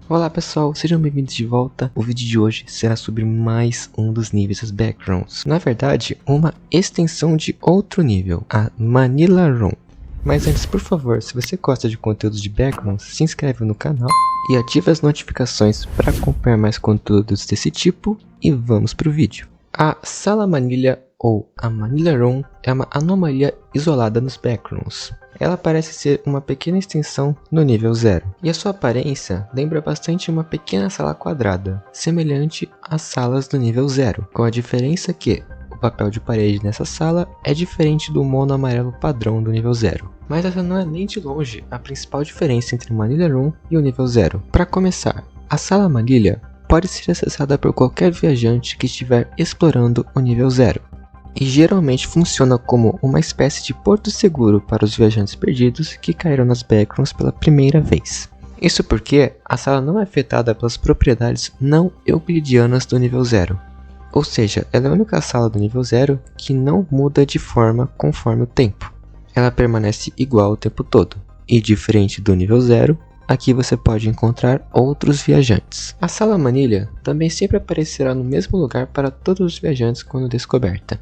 Olá pessoal, sejam bem-vindos de volta. O vídeo de hoje será sobre mais um dos níveis das Backrooms. Na verdade, uma extensão de outro nível, a Manila Room. Mas antes, por favor, se você gosta de conteúdos de Backrooms, se inscreve no canal e ative as notificações para acompanhar mais conteúdos desse tipo. E vamos pro vídeo. A Sala Manila ou a Manila Room é uma anomalia isolada nos Backrooms. Ela parece ser uma pequena extensão no nível 0, e a sua aparência lembra bastante uma pequena sala quadrada, semelhante às salas do nível 0, com a diferença que o papel de parede nessa sala é diferente do mono amarelo padrão do nível 0. Mas essa não é nem de longe a principal diferença entre o Manila Room e o nível 0. Para começar, a Sala Manila pode ser acessada por qualquer viajante que estiver explorando o nível 0. E geralmente funciona como uma espécie de porto seguro para os viajantes perdidos que caíram nas Backrooms pela primeira vez. Isso porque a sala não é afetada pelas propriedades não euclidianas do nível 0. Ou seja, ela é a única sala do nível 0 que não muda de forma conforme o tempo. Ela permanece igual o tempo todo. E diferente do nível 0, aqui você pode encontrar outros viajantes. A Sala Manila também sempre aparecerá no mesmo lugar para todos os viajantes quando descoberta.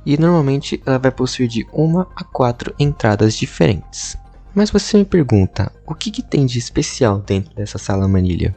E normalmente ela vai possuir de 1 a 4 entradas diferentes. Mas você me pergunta, o que tem de especial dentro dessa Sala Manila?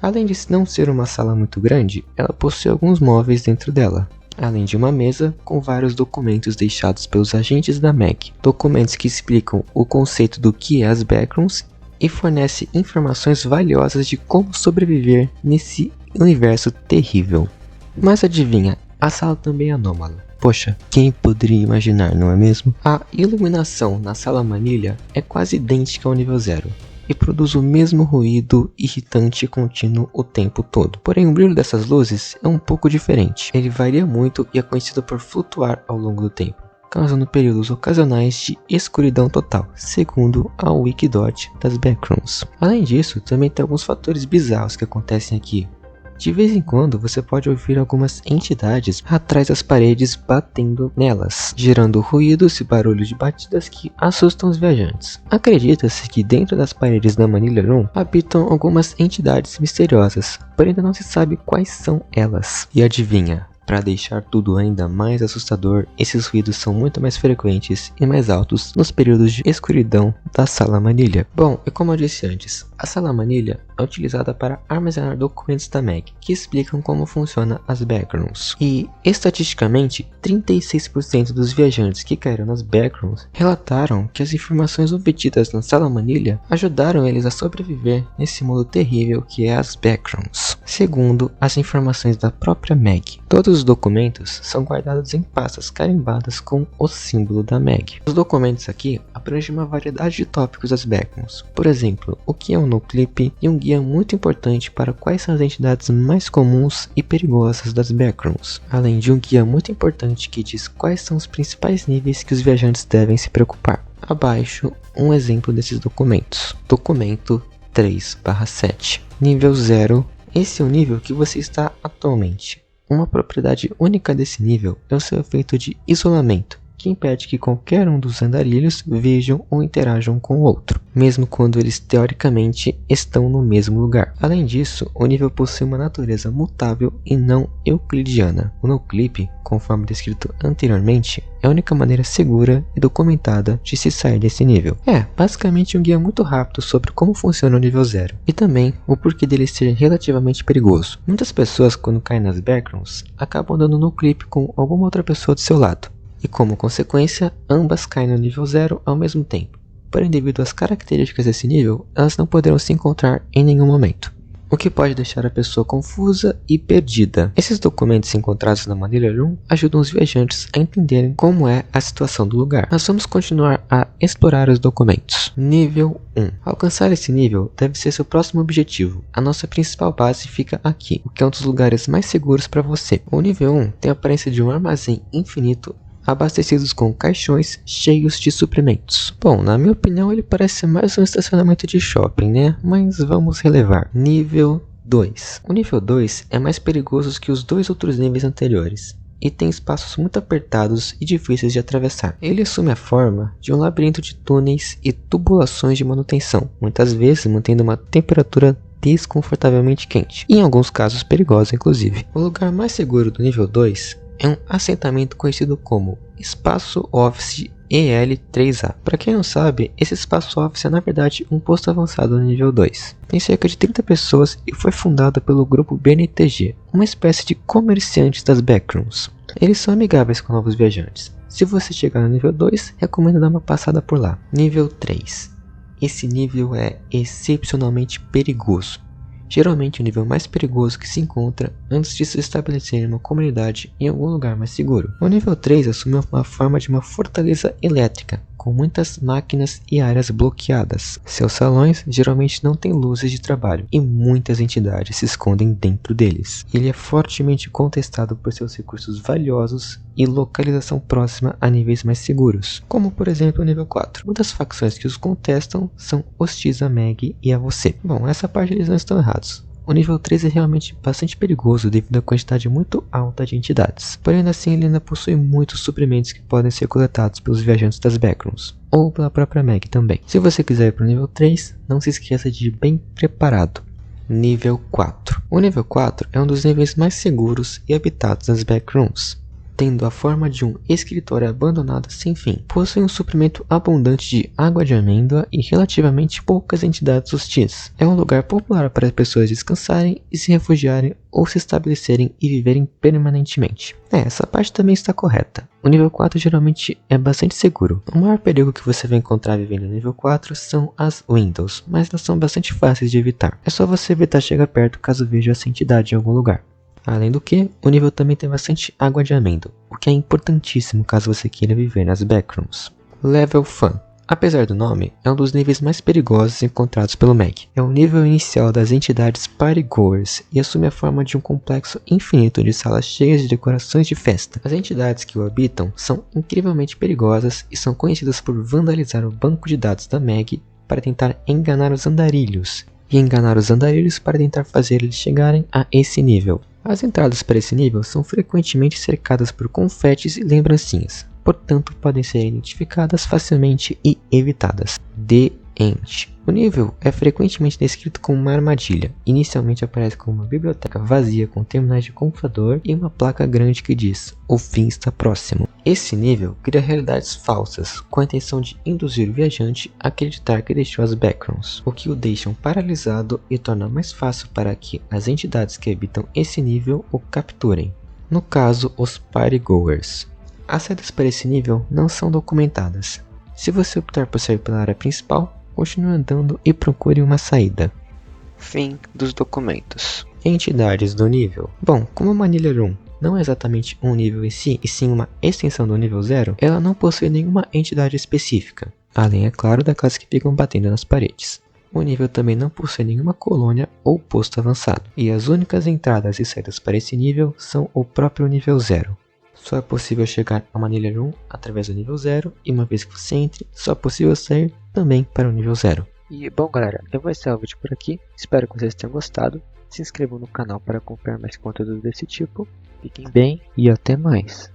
Além de não ser uma sala muito grande, ela possui alguns móveis dentro dela, além de uma mesa com vários documentos deixados pelos agentes da MEG, documentos que explicam o conceito do que é as Backrooms e fornece informações valiosas de como sobreviver nesse universo terrível. Mas adivinha, a sala também é anômala. Poxa, quem poderia imaginar, não é mesmo? A iluminação na Sala Manila é quase idêntica ao nível 0 e produz o mesmo ruído irritante e contínuo o tempo todo. Porém, o brilho dessas luzes é um pouco diferente. Ele varia muito e é conhecido por flutuar ao longo do tempo, causando períodos ocasionais de escuridão total, segundo a Wikidot das Backrooms. Além disso, também tem alguns fatores bizarros que acontecem aqui. De vez em quando você pode ouvir algumas entidades atrás das paredes batendo nelas, gerando ruídos e barulhos de batidas que assustam os viajantes. Acredita-se que dentro das paredes da Manila Room habitam algumas entidades misteriosas, porém ainda não se sabe quais são elas. E adivinha? Para deixar tudo ainda mais assustador, esses ruídos são muito mais frequentes e mais altos nos períodos de escuridão da Sala Manila. Bom, e como eu disse antes, a Sala Manila é utilizada para armazenar documentos da MEG que explicam como funciona as Backrooms. E, estatisticamente, 36% dos viajantes que caíram nas Backrooms relataram que as informações obtidas na Sala Manila ajudaram eles a sobreviver nesse mundo terrível que é as Backrooms. Segundo as informações da própria MEG, todos os documentos são guardados em pastas carimbadas com o símbolo da MEG. Os documentos aqui abrangem uma variedade de tópicos das Backrooms. Por exemplo, o que é um noclip e um guia muito importante para quais são as entidades mais comuns e perigosas das Backrooms, além de um guia muito importante que diz quais são os principais níveis que os viajantes devem se preocupar. Abaixo, um exemplo desses documentos. Documento 3/7. Nível 0. Esse é o nível que você está atualmente. Uma propriedade única desse nível é o seu efeito de isolamento, que impede que qualquer um dos andarilhos vejam ou interajam com o outro, mesmo quando eles teoricamente estão no mesmo lugar. Além disso, o nível possui uma natureza mutável e não euclidiana. O noclip, conforme descrito anteriormente, é a única maneira segura e documentada de se sair desse nível. É, basicamente um guia muito rápido sobre como funciona o nível 0, e também o porquê dele ser relativamente perigoso. Muitas pessoas, quando caem nas Backrooms, acabam dando no clipe com alguma outra pessoa do seu lado, e como consequência, ambas caem no nível 0 ao mesmo tempo. Porém, devido às características desse nível, elas não poderão se encontrar em nenhum momento, o que pode deixar a pessoa confusa e perdida. Esses documentos encontrados na Manila Room ajudam os viajantes a entenderem como é a situação do lugar. Nós vamos continuar a explorar os documentos. Nível 1. Alcançar esse nível deve ser seu próximo objetivo. A nossa principal base fica aqui, o que é um dos lugares mais seguros para você. O nível 1 tem a aparência de um armazém infinito, abastecidos com caixões cheios de suprimentos. Bom, na minha opinião ele parece mais um estacionamento de shopping, né? Mas vamos relevar. Nível 2. O nível 2 é mais perigoso que os dois outros níveis anteriores e tem espaços muito apertados e difíceis de atravessar. Ele assume a forma de um labirinto de túneis e tubulações de manutenção, muitas vezes mantendo uma temperatura desconfortavelmente quente, e em alguns casos perigosa inclusive. O lugar mais seguro do nível 2 é um assentamento conhecido como Espaço Office EL3A. Para quem não sabe, esse Espaço Office é na verdade um posto avançado no nível 2. Tem cerca de 30 pessoas e foi fundado pelo grupo BNTG, uma espécie de comerciantes das Backrooms. Eles são amigáveis com novos viajantes. Se você chegar no nível 2, recomendo dar uma passada por lá. Nível 3. Esse nível é excepcionalmente perigoso. Geralmente o nível mais perigoso que se encontra antes de se estabelecer em uma comunidade em algum lugar mais seguro. O nível 3 assume a forma de uma fortaleza elétrica, com muitas máquinas e áreas bloqueadas. Seus salões geralmente não têm luzes de trabalho e muitas entidades se escondem dentro deles. Ele é fortemente contestado por seus recursos valiosos e localização próxima a níveis mais seguros, como por exemplo o nível 4. Uma das facções que os contestam são hostis a Meg e a você. Bom, essa parte eles não estão errados. O nível 3 é realmente bastante perigoso devido à quantidade muito alta de entidades. Porém, assim, ele ainda possui muitos suprimentos que podem ser coletados pelos viajantes das Backrooms, ou pela própria Meg também. Se você quiser ir para o nível 3, não se esqueça de ir bem preparado. Nível 4. O nível 4 é um dos níveis mais seguros e habitados das Backrooms, tendo a forma de um escritório abandonado sem fim. Possui um suprimento abundante de água de amêndoa e relativamente poucas entidades hostis. É um lugar popular para as pessoas descansarem e se refugiarem ou se estabelecerem e viverem permanentemente. Essa parte também está correta. O nível 4 geralmente é bastante seguro. O maior perigo que você vai encontrar vivendo no nível 4 são as Windows, mas elas são bastante fáceis de evitar. É só você evitar chegar perto caso veja essa entidade em algum lugar. Além do que, o nível também tem bastante água de amêndoa, o que é importantíssimo caso você queira viver nas Backrooms. Level Fun. Apesar do nome, é um dos níveis mais perigosos encontrados pelo Meg. É o nível inicial das entidades Partygoers e assume a forma de um complexo infinito de salas cheias de decorações de festa. As entidades que o habitam são incrivelmente perigosas e são conhecidas por vandalizar o banco de dados da Meg para tentar enganar os andarilhos, e enganar os andarilhos para tentar fazer eles chegarem a esse nível. As entradas para esse nível são frequentemente cercadas por confetes e lembrancinhas, portanto podem ser identificadas facilmente e evitadas. The End. O nível é frequentemente descrito como uma armadilha. Inicialmente aparece como uma biblioteca vazia com terminais de computador e uma placa grande que diz: "O fim está próximo". Esse nível cria realidades falsas com a intenção de induzir o viajante a acreditar que deixou as Backrooms, o que o deixam paralisado e torna mais fácil para que as entidades que habitam esse nível o capturem. No caso, os Partygoers. As saídas para esse nível não são documentadas. Se você optar por sair pela área principal, continue andando e procure uma saída. Fim dos documentos. Entidades do nível. Bom, como a Manila Room não é exatamente um nível em si, e sim uma extensão do nível 0, ela não possui nenhuma entidade específica, além, é claro, daquelas que ficam batendo nas paredes. O nível também não possui nenhuma colônia ou posto avançado, e as únicas entradas e saídas para esse nível são o próprio nível 0. Só é possível chegar a Manila Room através do nível 0, e uma vez que você entre, só é possível sair também para o nível 0. E bom galera, eu vou encerrar o vídeo por aqui, espero que vocês tenham gostado, se inscrevam no canal para acompanhar mais conteúdos desse tipo, fiquem bem e até mais.